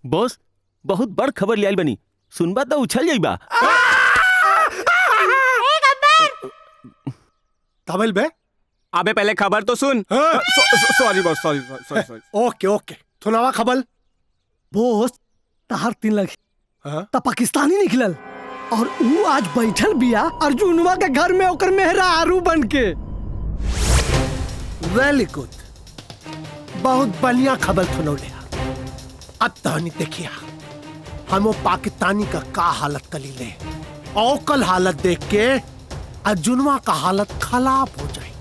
Boss बहुत बड़ खबर ले आइल बनी, सुनबा तो उछल जाइबा। काबिल बे अबे पहले खबर तो सुन। Sorry boss, sorry. Okay okay थुनावा खबर। बॉस तहार 3 लगी त पाकिस्तानी निकलल और ऊ आज बैठल बिया अर्जुनवा के घर में ओकर मेहरारू बन के। वेरी गुड, बहुत बढ़िया खबर सुनौले। अब तहनी देखिया हम वो पाकिस्तानी का हालत कली ले और कल हालत देख के अर्जुनवा का हालत खराब हो जाए।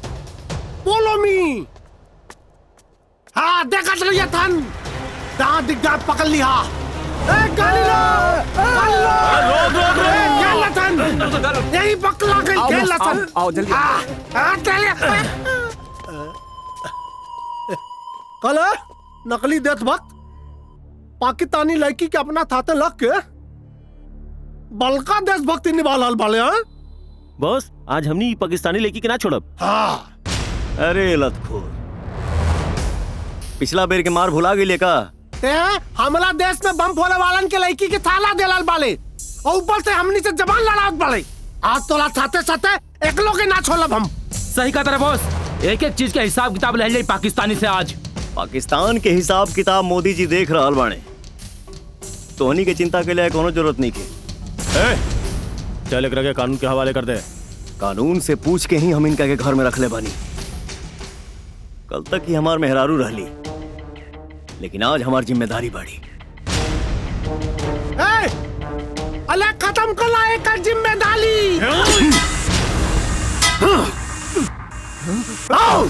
बोलो मी। हाँ देखा चलो ये थन जहाँ दिग्गज पकड़ लिया। गाली लो, गाली लो। रोक। खेल लथन, यही पकड़ा गई खेल लथन। आओ जल्दी। कल नकली देशभक्त पाकिस्तानी लड़की के अपना थाते लग के बलका देशभक्ति निभाल बाले हैं। बॉस आज हमनी पाकिस्तानी लड़की के ना छोड़ब। हाँ अरे लतखोर, पिछला बेर के मार भुला गई का? हमला देश में बम फोड़े वालन के लड़की के थाला देलाल बाले और ऊपर से हमनी से जबान लड़ावत बाले। आज तोला साथे साथे एक लोग ना छोड़ब हम। सही कहा तेरा बॉस, एक एक चीज के हिसाब किताब ले जाई पाकिस्तानी से। आज पाकिस्तान के हिसाब किताब मोदी जी देख रहल बाणे, तोहनी के चिंता के लिए कोनो जरूरत नहीं के। चल एकरा के कानून के हवाले कर दे। कानून से पूछ के ही हम इनका के घर में रख ले बानी। कल तक ही हमार मेहरारू रहली, लेकिन आज हमार जिम्मेदारी बढ़ी। अले खत्म कर ला एक जिम्मेदारी। आओ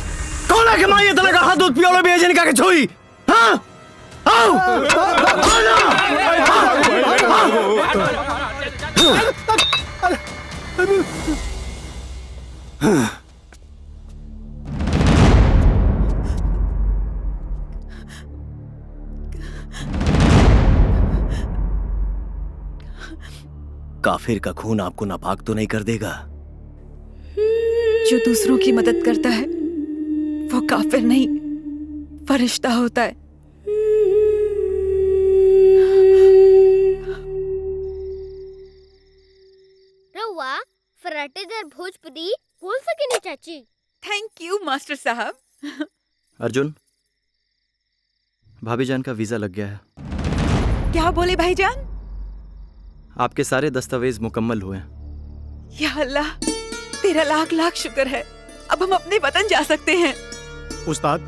कौन है कि माँ ये तरह का हाथ दूध पियोले बेचने का के छोई? हाँ आओ काफिर का खून आपको नापाक तो नहीं कर देगा? जो दूसरों की मदद करता है वो काफिर नहीं फरिश्ता होता है। रउआ फराटेदार भोजपुरी बोल सकेनी चाची। थैंक यू मास्टर साहब। अर्जुन, भाभी जान का वीजा लग गया है। क्या बोले भाईजान? आपके सारे दस्तावेज मुकम्मल हुए। या अल्लाह, तेरा लाख लाख शुक्र है। अब हम अपने वतन जा सकते हैं। उस्ताद,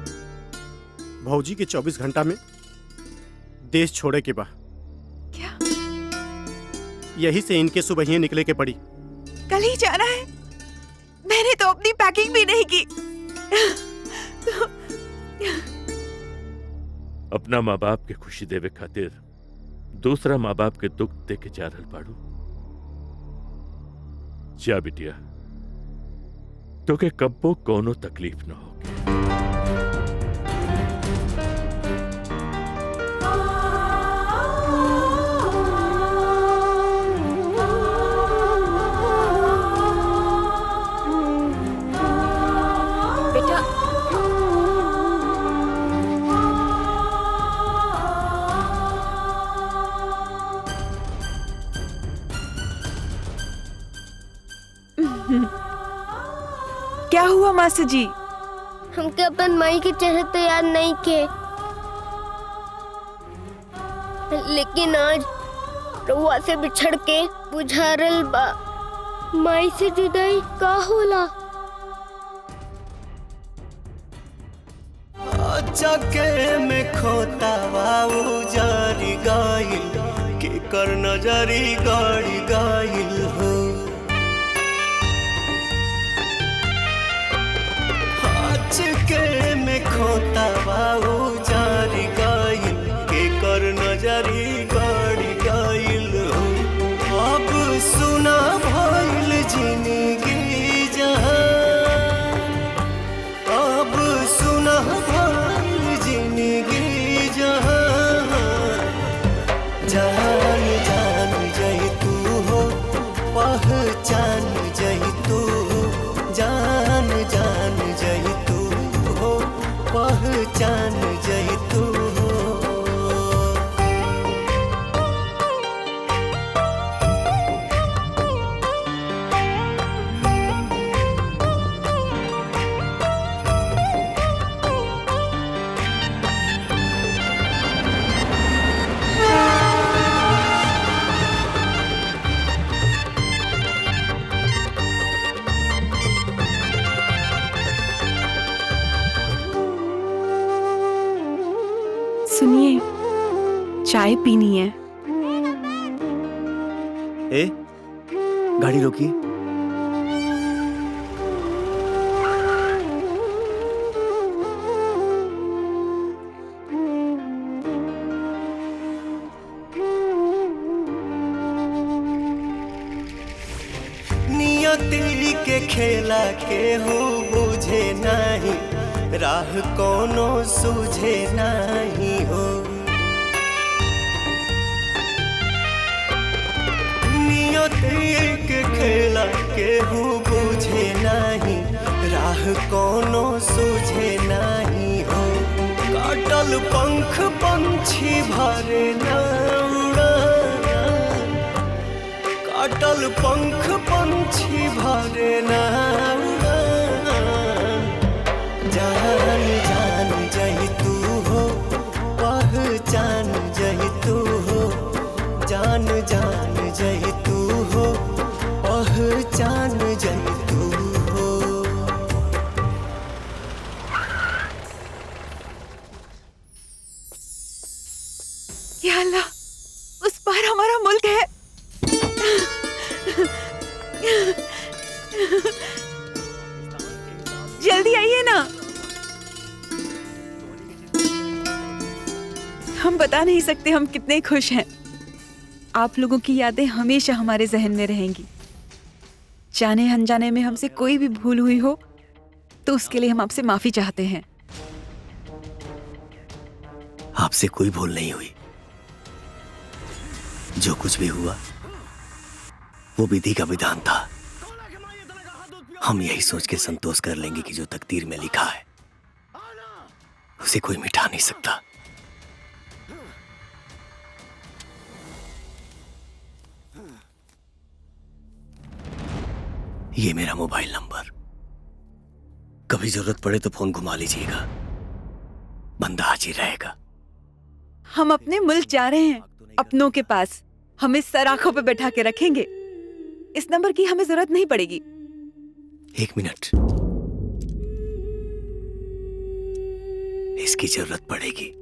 भौजी के 24 घंटा में देश छोड़े के बाद क्या? यही से इनके सुबह ही निकले के पड़ी। कल ही जाना है? मैंने तो अपनी पैकिंग भी नहीं की। अपना माँ बाप के खुशी देवे खातिर दूसरा माँ बाप के दुख दे के जा रहल बाड़ू। जा बिटिया, तो के कब्बो कोनो तकलीफ न होगी। बेटा, क्या हुआ मासी जी? हमके अपन माई के चेहरे तो याद नहीं के, लेकिन आज रउआ से बिछड़ के बुझारल बा माई से जुदाई का होला। चके में खोता बाबू जारी गाइल के कर नजरी गाड़ी गाइल हो। चके में खोता बाबू जारी गाइल के कर नजरी गाड़ी गाइल हो। अब सुना भइल जिंदगी जहां, अब सुना भइल जिंदगी जहां। जान जान जई तू हो, पहचान जई तू, जान जान जई तू हो, पहचान जई सुनिए, चाय पीनी है। ए, गाड़ी रोकिए। नियति के खेला के हूँ बुझे नहीं, राह कोनो सूझे नहीं हो। नियति के खेला के हूँ बुझे नहीं, राह कोनो सूझे नहीं हो। काटल पंख पंछी भरे ना उड़ाना, काटल पंख पंछी भरे ना उड़ाना। जान जान जही तू हो, पहचान जही तू हो, जान जान जही तू हो, पहचान जही तू हो। या अल्लाह, उस पार हमारा मुल्क है। जल्दी आइए ना। हम बता नहीं सकते हम कितने खुश हैं। आप लोगों की यादें हमेशा हमारे जहन में रहेंगी। जाने अनजाने में हमसे कोई भी भूल हुई हो तो उसके लिए हम आपसे माफी चाहते हैं। आपसे कोई भूल नहीं हुई। जो कुछ भी हुआ वो विधि का विधान था। हम यही सोच के संतोष कर लेंगे कि जो तकदीर में लिखा है उसे कोई मिटा नहीं सकता। ये मेरा मोबाइल नंबर, कभी जरूरत पड़े तो फोन घुमा लीजिएगा, बंदा हाजिर रहेगा। हम अपने मुल्क जा रहे हैं, अपनों के पास। हमें सर आंखों पे बैठा के रखेंगे। इस नंबर की हमें जरूरत नहीं पड़ेगी। 1 मिनट, इसकी जरूरत पड़ेगी।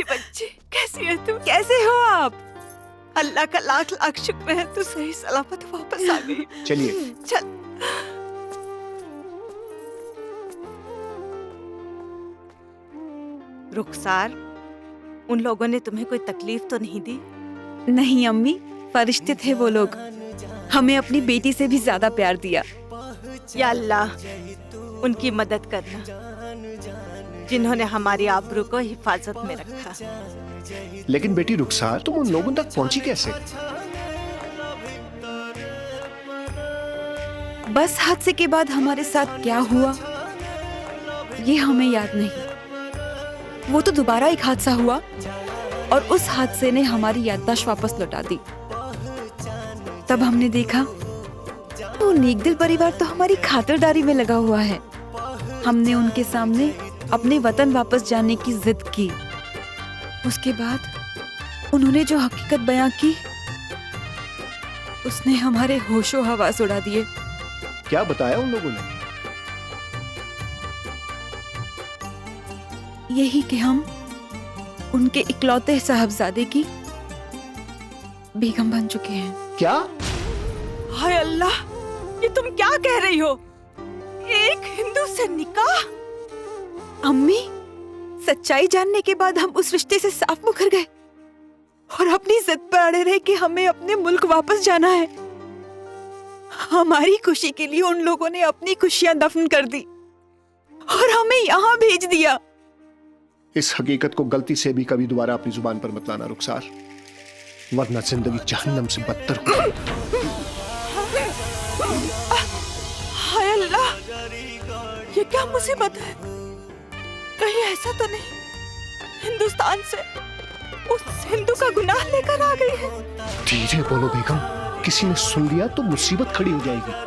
बच्चे, कैसी है तुम? कैसे हो आप? अल्लाह का लाख लाख शुक्र है तू सही सलामत वापस आ गई। चलिए चल। रुखसार, उन लोगों ने तुम्हें कोई तकलीफ तो नहीं दी? नहीं अम्मी, फरिश्ते थे वो लोग। हमें अपनी बेटी से भी ज्यादा प्यार दिया। या अल्लाह, उनकी मदद करना जिन्होंने हमारी आबरू को हिफाजत में रखा। लेकिन बेटी रुखसार, तुम उन लोगों तक पहुंची कैसे? बस हादसे के बाद हमारे साथ क्या हुआ ये हमें याद नहीं। वो तो दोबारा एक हादसा हुआ और उस हादसे ने हमारी याददाश्त वापस लौटा दी। तब हमने देखा वो नेकदिल परिवार तो हमारी खातिरदारी में लगा हुआ है। हमने उनके सामने अपने वतन वापस जाने की जिद की। उसके बाद उन्होंने जो हकीकत बयां की उसने हमारे होशो हवास उड़ा दिए। क्या बताया उन लोगों ने? यही कि हम उनके इकलौते साहबजादे की बेगम बन चुके हैं। क्या? हाय अल्लाह, ये तुम क्या कह रही हो? एक हिंदू से निकाह? अम्मी, सच्चाई जानने के बाद हम उस रिश्ते से साफ मुकर गए और अपनी जिद पर अड़े रहे कि हमें अपने मुल्क वापस जाना है। हमारी खुशी के लिए उन लोगों ने अपनी खुशियां दफन कर दी और हमें यहाँ भेज दिया। इस हकीकत को गलती से भी कभी दोबारा अपनी जुबान पर मत लाना रुखसार, वरना जिंदगी जहन्नम से बदतर होगी। हाय अल्लाह, ये क्या मुसीबत है? कहीं ऐसा तो नहीं हिंदुस्तान से उस हिंदू का गुनाह लेकर आ गई है? धीरे बोलो बेगम, किसी ने सुन लिया तो मुसीबत खड़ी हो जाएगी।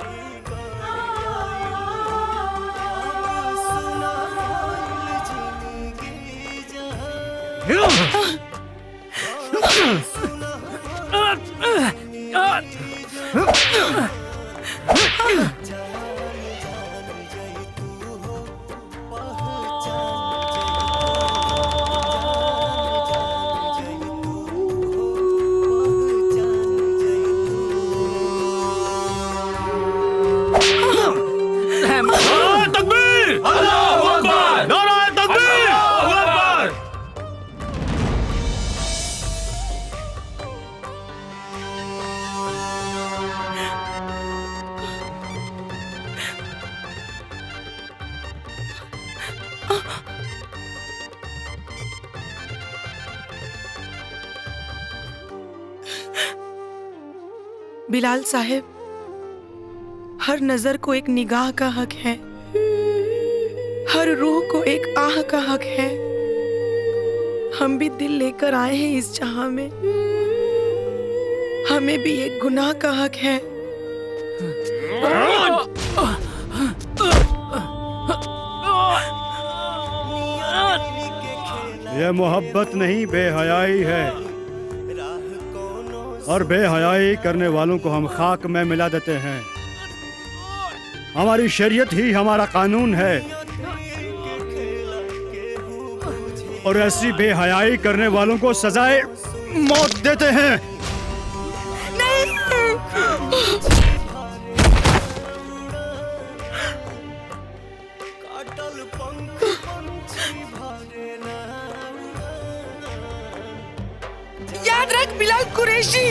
बिलाल साहब, हर नजर को एक निगाह का हक है, हर रूह को एक आह का हक है। हम भी दिल लेकर आए हैं इस जहां में, हमें भी एक गुनाह का हक है। यह मोहब्बत नहीं बेहयाई है, और बेहयाई करने वालों को हम खाक में मिला देते हैं। हमारी शरीयत ही हमारा कानून है, और ऐसी बेहयाई करने वालों को सजाए मौत देते हैं। याद रख बिलाल कुरैशी,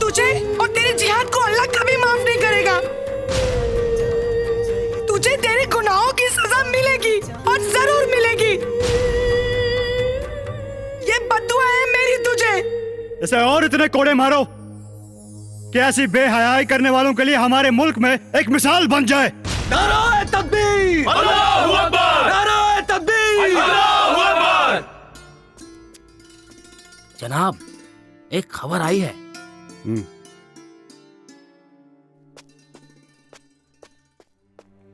तुझे और तेरे जिहाद को अल्लाह कभी माफ नहीं करेगा। तुझे तेरे गुनाहों की सजा मिलेगी और जरूर मिलेगी। ये बद्दुआ है मेरी तुझे। इसे और इतने कोड़े मारो कि ऐसी बेहयाई करने वालों के लिए हमारे मुल्क में एक मिसाल बन जाए। नारे तकबीर! अल्लाहू अकबर! नारे तकबीर! अल्लाहू अकबर! जनाब, एक खबर आई है।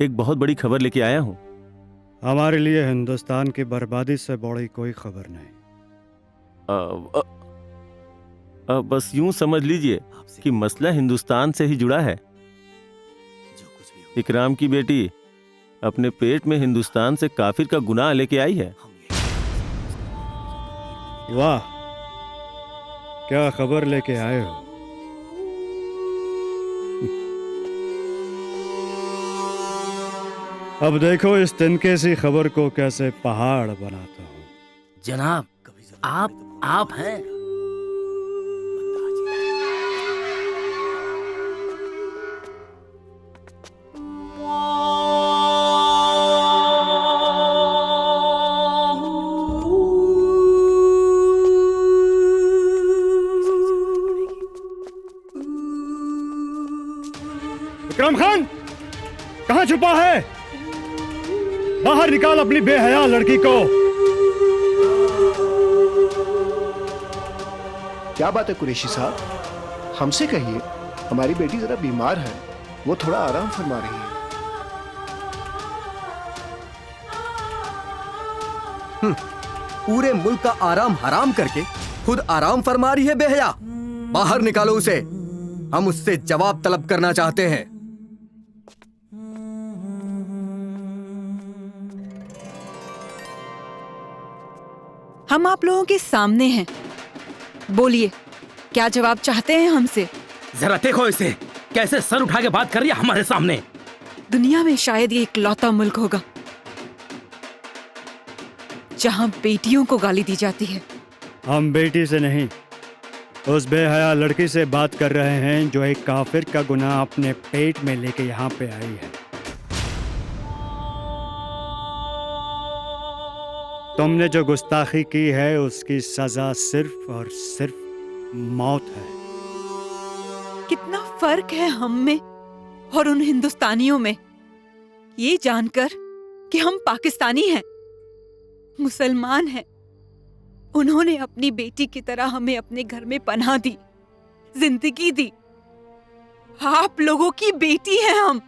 एक बहुत बड़ी खबर लेके आया हूँ। हमारे लिए हिंदुस्तान की बर्बादी से बड़ी कोई खबर नहीं। बस यूं समझ लीजिए कि मसला हिंदुस्तान से ही जुड़ा है। इकराम की बेटी अपने पेट में हिंदुस्तान से काफिर का गुनाह लेके आई है। वाह, क्या खबर लेके आए हो? अब देखो इस तिनके सी खबर को कैसे पहाड़ बनाता हूँ। जनाब, आप हैं। इकराम खान, कहाँ छुपा है? बाहर निकाल अपनी बेहया लड़की को। क्या बात है कुरैशी साहब, हमसे कहिए। हमारी बेटी जरा बीमार है, वो थोड़ा आराम फरमा रही है। पूरे मुल्क का आराम हराम करके खुद आराम फरमा रही है बेहया। बाहर निकालो उसे, हम उससे जवाब तलब करना चाहते हैं। हम आप लोगों के सामने हैं, बोलिए क्या जवाब चाहते हैं हमसे? जरा देखो इसे, कैसे सर उठा के बात कर रही है हमारे सामने। दुनिया में शायद ये इकलौता मुल्क होगा जहां बेटियों को गाली दी जाती है। हम बेटी से नहीं, उस बेहया लड़की से बात कर रहे हैं जो एक काफिर का गुनाह अपने पेट में लेके यहाँ पे आई है। तुमने जो गुस्ताखी की है उसकी सजा सिर्फ और सिर्फ मौत है। कितना फर्क है हम में और उन हिंदुस्तानियों में, ये जानकर कि हम पाकिस्तानी हैं, मुसलमान हैं। उन्होंने अपनी बेटी की तरह हमें अपने घर में पनाह दी, जिंदगी दी। आप लोगों की बेटी हैं हम,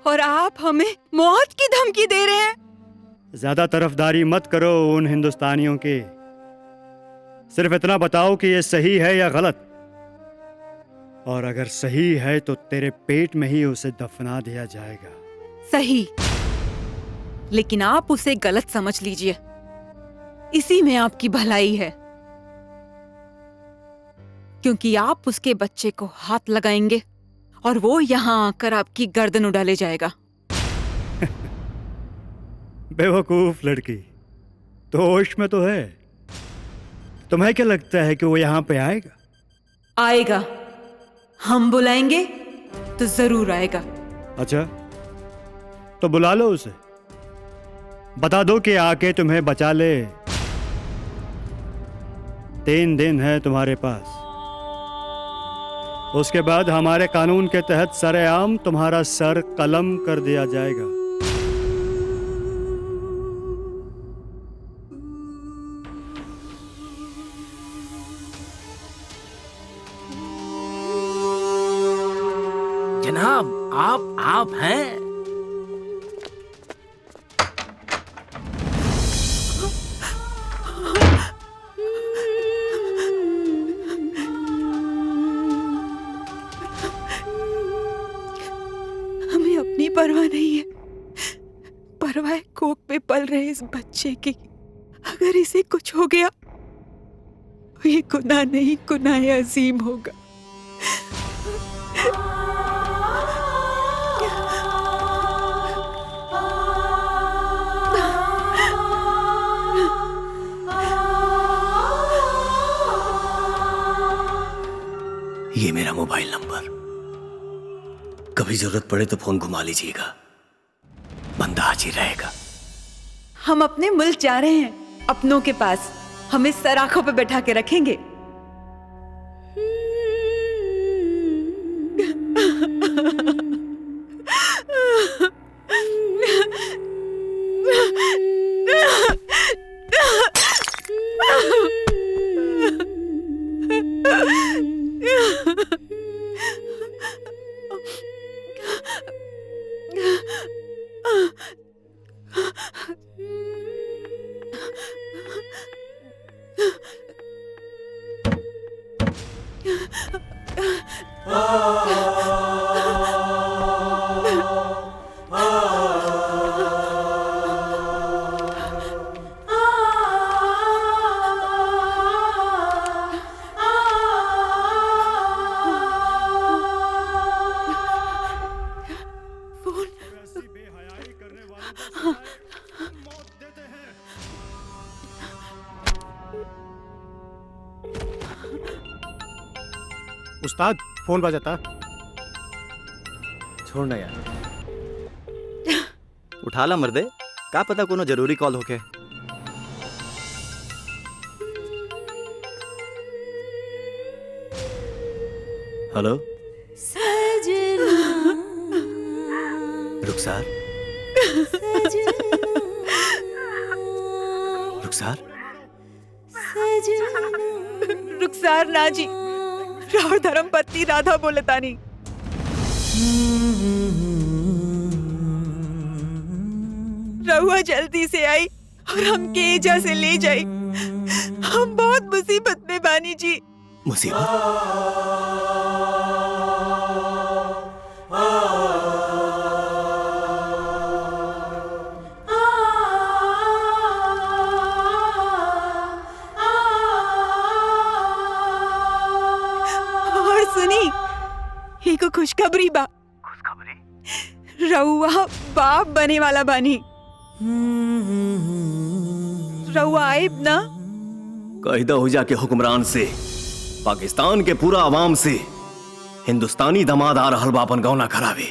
और आप हमें मौत की धमकी दे रहे हैं। ज्यादा तरफदारी मत करो उन हिंदुस्तानियों की। सिर्फ इतना बताओ कि ये सही है या गलत, और अगर सही है तो तेरे पेट में ही उसे दफना दिया जाएगा। सही, लेकिन आप उसे गलत समझ लीजिए। इसी में आपकी भलाई है, क्योंकि आप उसके बच्चे को हाथ लगाएंगे और वो यहाँ आकर आपकी गर्दन उड़ा ले जाएगा। बेवकूफ लड़की, तो होश में तो है। तुम्हें क्या लगता है कि वो यहाँ पे आएगा? आएगा, हम बुलाएंगे तो जरूर आएगा। अच्छा, तो बुला लो उसे, बता दो कि आके तुम्हें बचा ले। 3 दिन है तुम्हारे पास, उसके बाद हमारे कानून के तहत सरेआम तुम्हारा सर कलम कर दिया जाएगा। जनाब, आप हैं? हमें अपनी परवाह नहीं है, परवाह कोख पे पल रहे इस बच्चे की। अगर इसे कुछ हो गया तो ये गुनाह नहीं, गुनाह अजीम होगा। ये मेरा मोबाइल नंबर, कभी जरूरत पड़े तो फोन घुमा लीजिएगा, बंदा हाजिर रहेगा। हम अपने मुल्क जा रहे हैं, अपनों के पास। हमें सर आंखों पे बैठा के रखेंगे। उस्ताद, फोन बजाता। छोड़ना यार, उठा ला मर्दे, का पता कोनो जरूरी कॉल होके। हेलो रुखसार, रुखसार, रुखसार नाजी, राव धर्मपत्नी राधा बोलतानी। रहुआ जल्दी से आई और हम के एजा से ले जाई। हम बहुत मुसीबत में बानी जी। और सुनी, ही को खुशखबरी बा। रहुआ बाप बने वाला बानी। रहुआ आइब ना? कायदा हो जाके हुक्मरान से पाकिस्तान के पूरा आवाम से हिंदुस्तानी दमाद आ रहल बा अपन गौना करावे।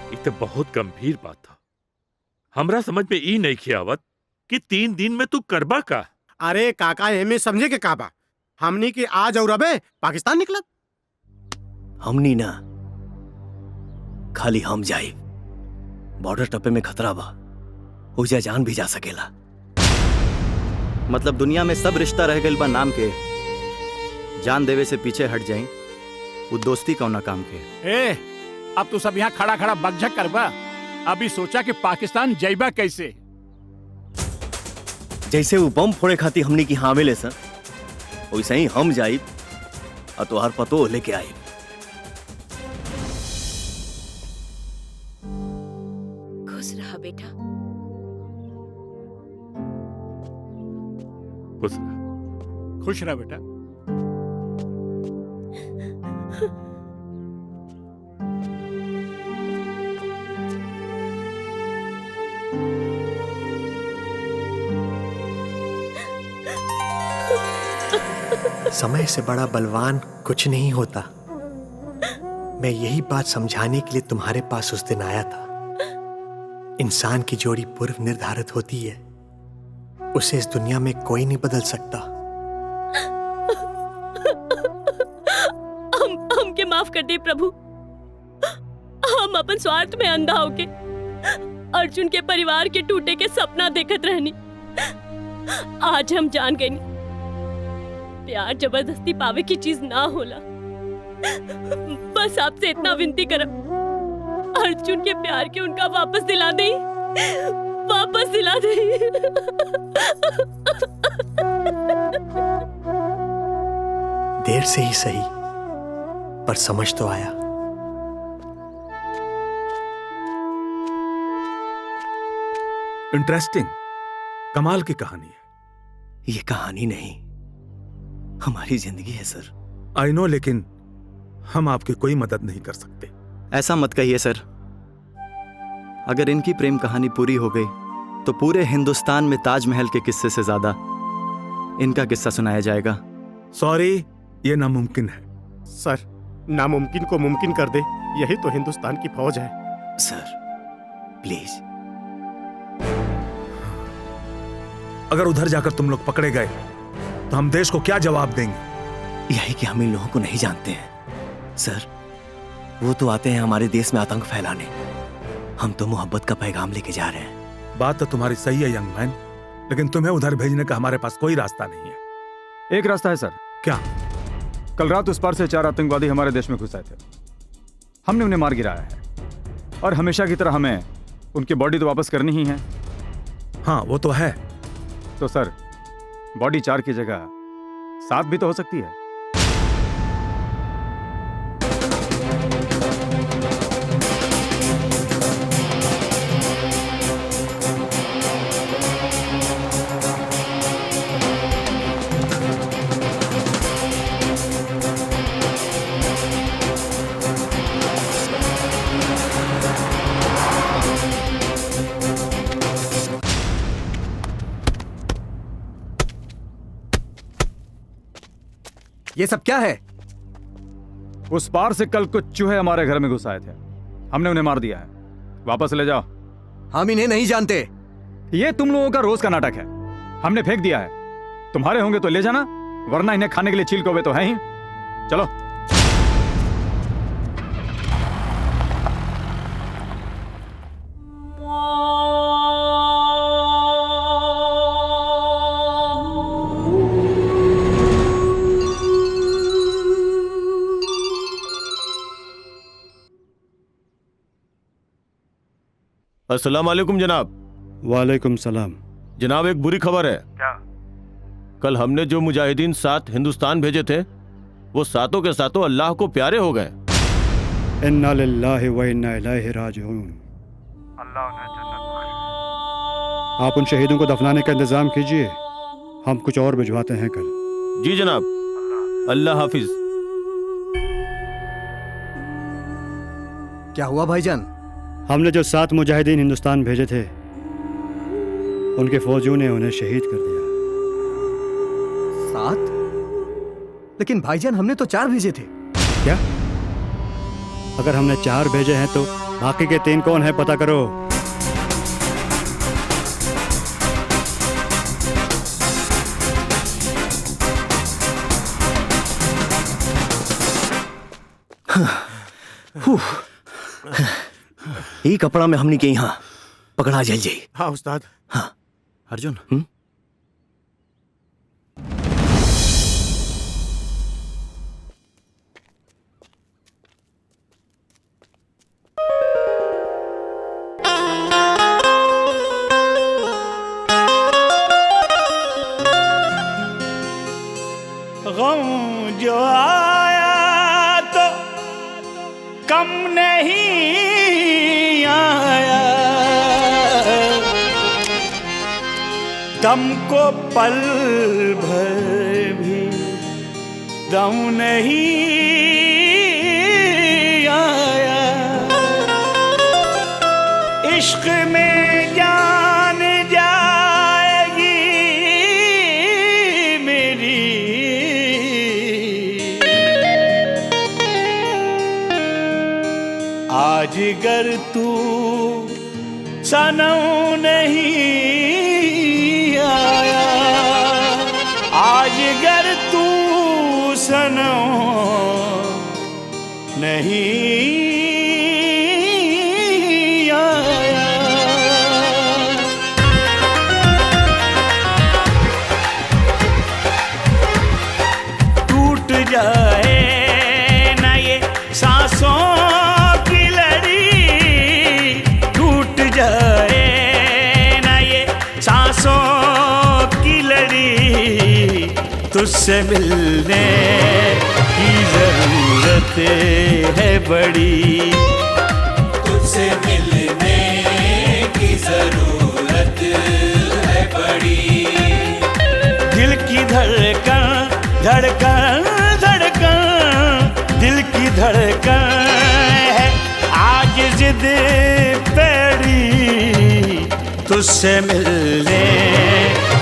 ये तो बहुत गंभीर बात था। हमरा समझ में ई नहीं खियावत कि 3 दिन में तू करबा का। अरे काका एमे समझे के काबा, हमनी के आज और अबे पाकिस्तान निकलत। हमनी ना, खाली हम जाए। बॉर्डर टप्पे में खतरा बा, उजा जान भी जा सकेला। मतलब दुनिया में सब रिश्ता रह गइल बा नाम के, जान देवे से पीछे हट जाई, वो दोस्ती कौना काम के। ए, अब तू सब यहाँ खड़ा खड़ा बकझक करबा। अभी सोचा कि पाकिस्तान जइबा कैसे। जैसे वो बम फोड़े खाती हमनी की हाँ मिले सर, वैसे ही हम जाई और तोहार पतो लेके आई। खुश रहा बेटा। खुश रहा बेटा। समय से बड़ा बलवान कुछ नहीं होता। मैं यही बात समझाने के लिए तुम्हारे पास उस दिन आया था। इंसान की जोड़ी पूर्व निर्धारित होती है, उसे इस दुनिया में कोई नहीं बदल सकता। हमके माफ कर दे प्रभु। हम अपन स्वार्थ में अंधा होके अर्जुन के परिवार के टूटे के सपना देखत रहनी। आज हम जान गए नहीं, प्यार जबरदस्ती पावे की चीज ना होला। बस आपसे इतना विनती करब, अर्जुन के प्यार के उनका वापस दिला दे, वापस दिला दे। देर से ही सही, पर समझ तो आया। इंटरेस्टिंग, कमाल की कहानी है। ये कहानी नहीं, हमारी जिंदगी है सर। आई नो, लेकिन हम आपकी कोई मदद नहीं कर सकते। ऐसा मत कहिए सर। अगर इनकी प्रेम कहानी पूरी हो गई तो पूरे हिंदुस्तान में ताजमहल के किस्से से ज्यादा इनका किस्सा सुनाया जाएगा। सॉरी, ये नामुमकिन है। सर, नामुमकिन को मुमकिन कर दे, यही तो हिंदुस्तान की फौज है। Sir please. अगर उधर जाकर तुम लोग पकड़े गए तो हम देश को क्या जवाब देंगे? यही कि हम इन लोगों को नहीं जानते हैं सर। वो तो आते हैं हमारे देश में आतंक फैलाने, हम तो मोहब्बत का पैगाम लेके जा रहे हैं। बात तो तुम्हारी सही है यंग मैन, लेकिन तुम्हें उधर भेजने का हमारे पास कोई रास्ता नहीं है। एक रास्ता है सर। क्या? कल रात उस पार से 4 आतंकवादी हमारे देश में घुस आए थे। हमने उन्हें मार गिराया है और हमेशा की तरह हमें उनकी बॉडी तो वापस करनी ही है। हाँ वो तो है। तो सर, बॉडी 4 की जगह 7 भी तो हो सकती है। ये सब क्या है? उस पार से कल कुछ चूहे हमारे घर में घुस आए थे, हमने उन्हें मार दिया है। वापस ले जाओ। हम इन्हें नहीं जानते। ये तुम लोगों का रोज का नाटक है। हमने फेंक दिया है। तुम्हारे होंगे तो ले जाना, वरना इन्हें खाने के लिए छील कौवे तो है ही। चलो। अस्सलाम वालेकुम जनाब। वालेकुम सलाम। जनाब एक बुरी खबर है। क्या? कल हमने जो मुजाहिदीन 7 हिंदुस्तान भेजे थे, वो सातों के सातों अल्लाह को प्यारे हो गए। इन्ना लिल्लाहि व इन्ना इलैहि राजिऊन। अल्लाह उन्हें जन्नत बख्शे। आप उन शहीदों को दफनाने का इंतजाम कीजिए, हम कुछ और भिजवाते हैं कल। जी जनाब। अल्लाह हाफिज। क्या हुआ भाईजान? हमने जो 7 मुजाहिदीन हिंदुस्तान भेजे थे, उनके फौजियों ने उन्हें शहीद कर दिया। 7? लेकिन भाईजान हमने तो 4 भेजे थे। क्या? अगर हमने 4 भेजे हैं तो बाकी के 3 कौन है पता करो। ये कपड़ा में हमने के यहाँ पकड़ा जल जाई। हाँ उस्ताद। हाँ अर्जुन। गम जो आया तो कम नहीं आया, दम को पल भर भी दम नहीं आया। इश्क में जान जाएगी मेरी, आज गर तू सनम नहीं आया, आज गर तू सनम नहीं आया। टूट जाए ना ये सांसों की लड़ी, टूट जाए ना ये सांसों की लड़ी, तुझसे मिलने की जरूरत है बड़ी, तुझसे मिलने की जरूरत है बड़ी। दिल की धड़कन धड़कन धड़कन, दिल की धड़कन है आज जिद पेड़ी, तुझसे मिलने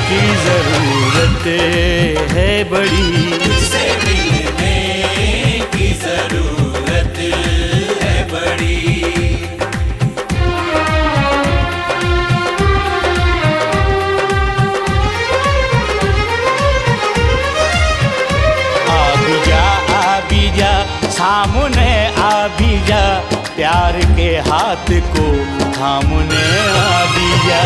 की जरूरत है बड़ी, तुझसे मिलने की जरूरत है बड़ी। आ भी जा सामने, आ भी जा प्यार के हाथ को थामने, आ भी जा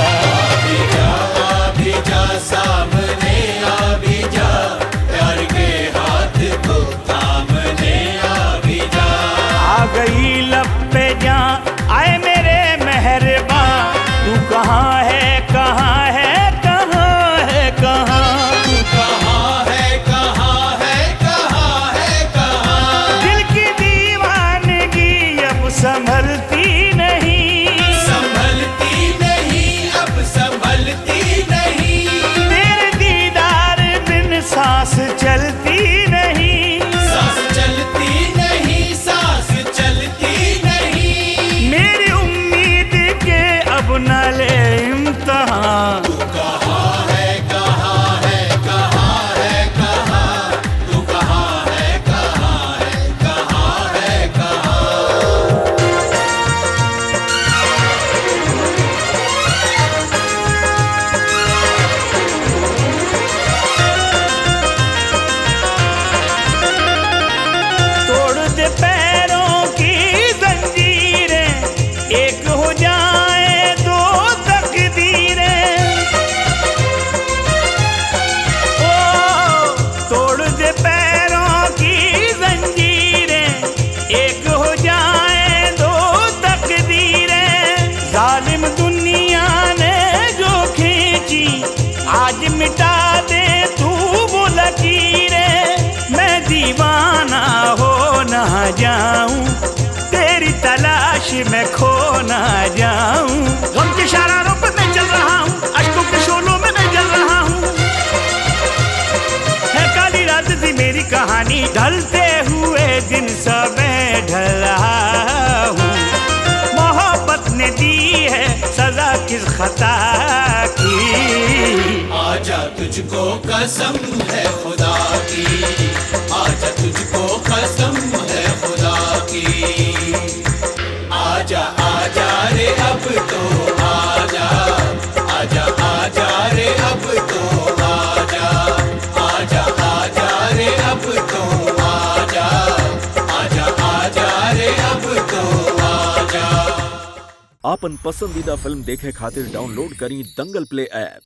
सामने, आ भी जा प्यार के हाथ को थामने, आ भी जा। आ गई लब पे जा आए मेरे मेहरबान, तू कहाँ है कहाँ है कहाँ है कहाँ, तू कहाँ है कहाँ है कहाँ है कहाँ। दिल की दीवानगी अब संभलती नहीं, संभलती नहीं अब संभलती नहीं। तेरे दीदार बिन सांस चलती नहीं, सांस चलती नहीं, सांस चलती नहीं। मेरी उम्मीद के अब न ले इम्तिहान, तू कहाँ है कहाँ है कहाँ है कहाँ, तू कहाँ है कहाँ है कहाँ है कहाँ। तोड़ दे पैरों की जंजीरें, एक हो जाए दो तकदीरें। ओ तोड़ दे पैरों की जंजीरें, एक हो जाए दो तकदीरें। जालिम दुनिया ने जो खींची आज मिटा दे तू वो लकीरें। मैं दीवाना हो ना जाऊं, तेरी तलाश में खो ना जाऊं। गम के शरारों पे मैं चल रहा हूँ, अश्कों के शोलों में मैं जल रहा हूँ। है काली रात सी मेरी कहानी, ढलते हुए दिन सब मैं ढल रहा हूँ। मोहब्बत ने दी है सजा किस खता की। आजा तुझको कसम है खुदा की, आजा तुझको कसम है खुदा की। आजा आजा रे अब तो आजा, आजा आजा रे अब तो आजा, आजा आजा रे अब तो आजा, आजा आजा रे अब तो आजा। आपन पसंदीदा फिल्म देखे खातिर डाउनलोड करी दंगल प्ले ऐप।